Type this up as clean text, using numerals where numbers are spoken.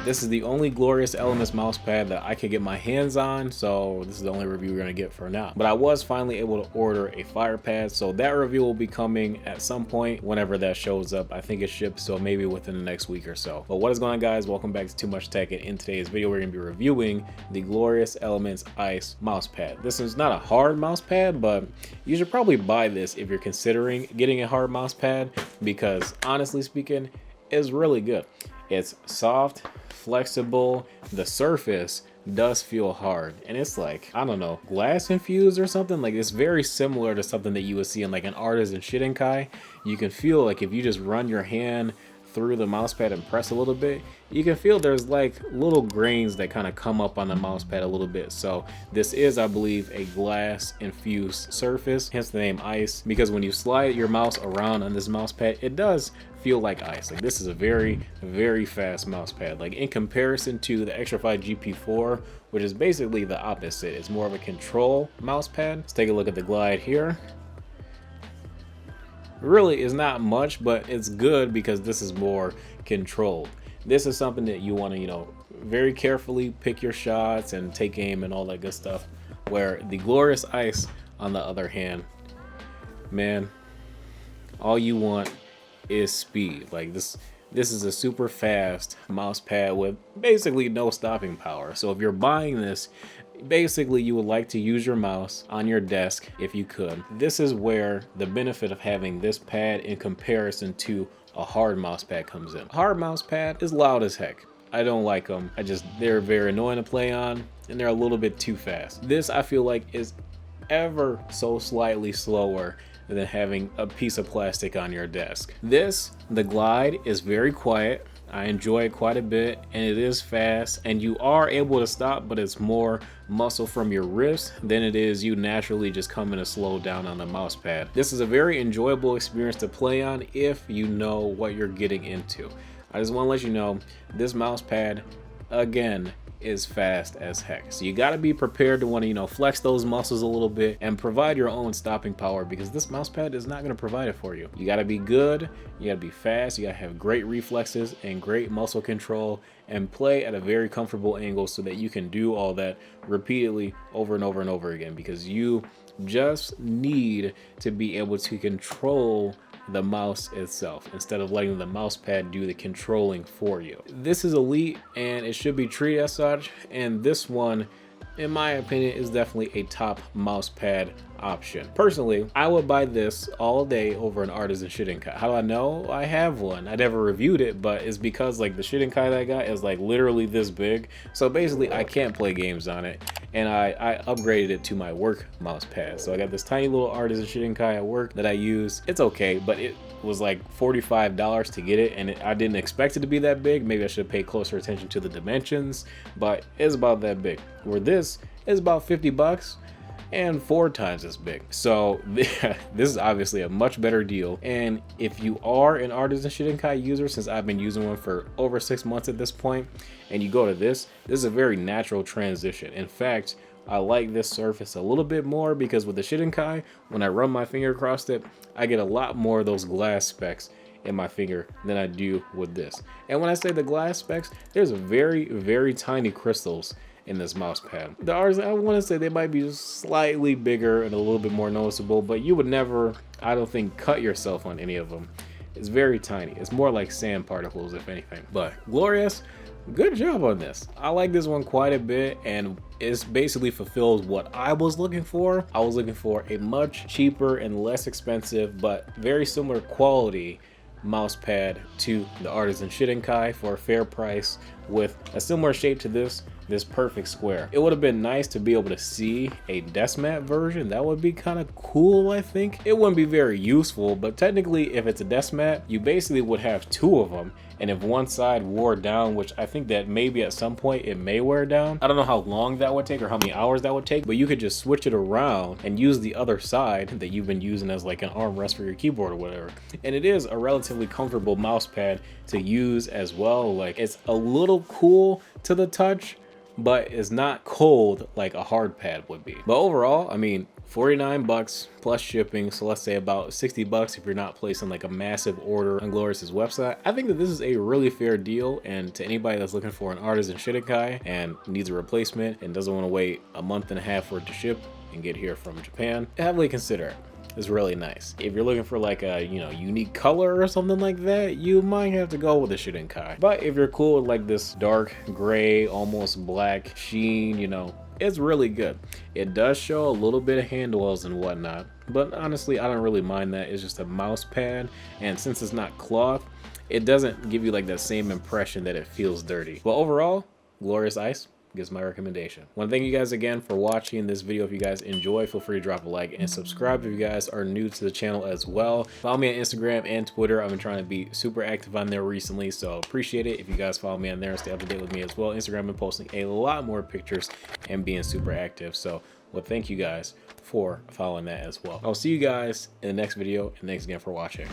This is the only Glorious Elements mouse pad that I could get my hands on, so this is the only review we're gonna get for now. But I was finally able to order a Fire Pad, so that review will be coming at some point whenever that shows up. I think it ships, so maybe within the next week or so. But what is going on, guys? Welcome back to Too Much Tech, and in today's video we're gonna be reviewing the Glorious Elements Ice mouse pad. This is not a hard mouse pad, but you should probably buy this if you're considering getting a hard mouse pad, because honestly speaking, it's really good. It's soft, flexible, the surface does feel hard, and it's like, I don't know, glass infused or something. Like, it's very similar to something that you would see in like an Artisan Shidenkai. You can feel like if you just run your hand through the mouse pad and press a little bit, you can feel there's like little grains that kind of come up on the mouse pad a little bit. So this is, I believe, a glass infused surface, hence the name Ice, because when you slide your mouse around on this mouse pad, it does feel like ice. Like, this is a very, very fast mouse pad. Like, in comparison to the Extra 5 GP4, which is basically the opposite. It's more of a control mouse pad. Let's take a look at the glide here. Really is not much, but it's good because this is more controlled. This is something that you want to, you know, very carefully pick your shots and take aim and all that good stuff. Where the Glorious Ice, on the other hand, man, all you want is speed. Like, this is a super fast mouse pad with basically no stopping power. So if you're buying this, basically you would like to use your mouse on your desk if you could. This is where the benefit of having this pad in comparison to a hard mouse pad comes in. A hard mouse pad is loud as heck. I don't like them. They're very annoying to play on, and they're a little bit too fast. This, I feel like, is ever so slightly slower than having a piece of plastic on your desk. The glide is very quiet. I enjoy it quite a bit, and it is fast, and you are able to stop, but it's more muscle from your wrist than it is you naturally just coming to slow down on the mouse pad. This is a very enjoyable experience to play on if you know what you're getting into. I just want to let you know, this mouse pad, again, is fast as heck. So you got to be prepared to want to, you know, flex those muscles a little bit and provide your own stopping power, because this mouse pad is not going to provide it for you. You got to be good, you got to be fast, you got to have great reflexes and great muscle control, and play at a very comfortable angle so that you can do all that repeatedly over and over and over again, because you just need to be able to control the mouse itself instead of letting the mouse pad do the controlling for you. This is elite, and it should be treated as such, and this one, in my opinion, is definitely a top mouse pad option. Personally, I would buy this all day over an Artisan Shidenkai. How do I know? I have one. I never reviewed it, but it's because like the Shidenkai that I got is like literally this big. So basically I can't play games on it, and I upgraded it to my work mouse pad. So I got this tiny little Artisan Shidenkai at work that I use. It's okay, but it was like $45 to get it, and I didn't expect it to be that big. Maybe I should pay closer attention to the dimensions, but it's about that big. Where this is about 50 bucks and 4 times as big. So this is obviously a much better deal. And if you are an Artisan Shidenkai user, since I've been using one for over 6 months at this point, and you go to this is a very natural transition. In fact, I like this surface a little bit more, because with the Shidenkai, when I run my finger across it, I get a lot more of those glass specks in my finger than I do with this. And when I say the glass specks, there's very, very tiny crystals in this mouse pad. The Artisan, I want to say they might be slightly bigger and a little bit more noticeable, but you would never, I don't think, cut yourself on any of them. It's very tiny. It's more like sand particles, if anything. But Glorious, good job on this. I like this one quite a bit, and it basically fulfills what I was looking for. I was looking for a much cheaper and less expensive, but very similar quality mouse pad to the Artisan Shidenkai for a fair price with a similar shape to this perfect square. It would have been nice to be able to see a desk mat version. That would be kind of cool, I think. It wouldn't be very useful, but technically if it's a desk mat, you basically would have 2 of them, and if one side wore down, which I think that maybe at some point it may wear down, I don't know how long that would take or how many hours that would take, but you could just switch it around and use the other side that you've been using as like an armrest for your keyboard or whatever. And it is a relatively comfortable mouse pad to use as well. Like, it's a little cool to the touch, but it's not cold like a hard pad would be. But overall, I mean, $49 plus shipping, so let's say about $60 if you're not placing like a massive order on Glorious's website. I think that this is a really fair deal, and to anybody that's looking for an Artisan Shidenkai and needs a replacement and doesn't want to wait a month and a half for it to ship and get here from Japan, heavily consider it. It's really nice. If you're looking for like a, you know, unique color or something like that, you might have to go with a Shidenkai. But if you're cool with like this dark gray, almost black sheen, you know, it's really good. It does show a little bit of hand wells and whatnot, but honestly, I don't really mind that. It's just a mouse pad, and since it's not cloth, it doesn't give you like that same impression that it feels dirty. But overall, Glorious Ice gets my recommendation. I want to thank you guys again for watching this video. If you guys enjoy, feel free to drop a like and subscribe if you guys are new to the channel as well. Follow me on Instagram and Twitter. I've been trying to be super active on there recently, so appreciate it if you guys follow me on there and stay up to date with me as well. Instagram, been posting a lot more pictures and being super active, so well, thank you guys for following that as well. I'll see you guys in the next video, and thanks again for watching.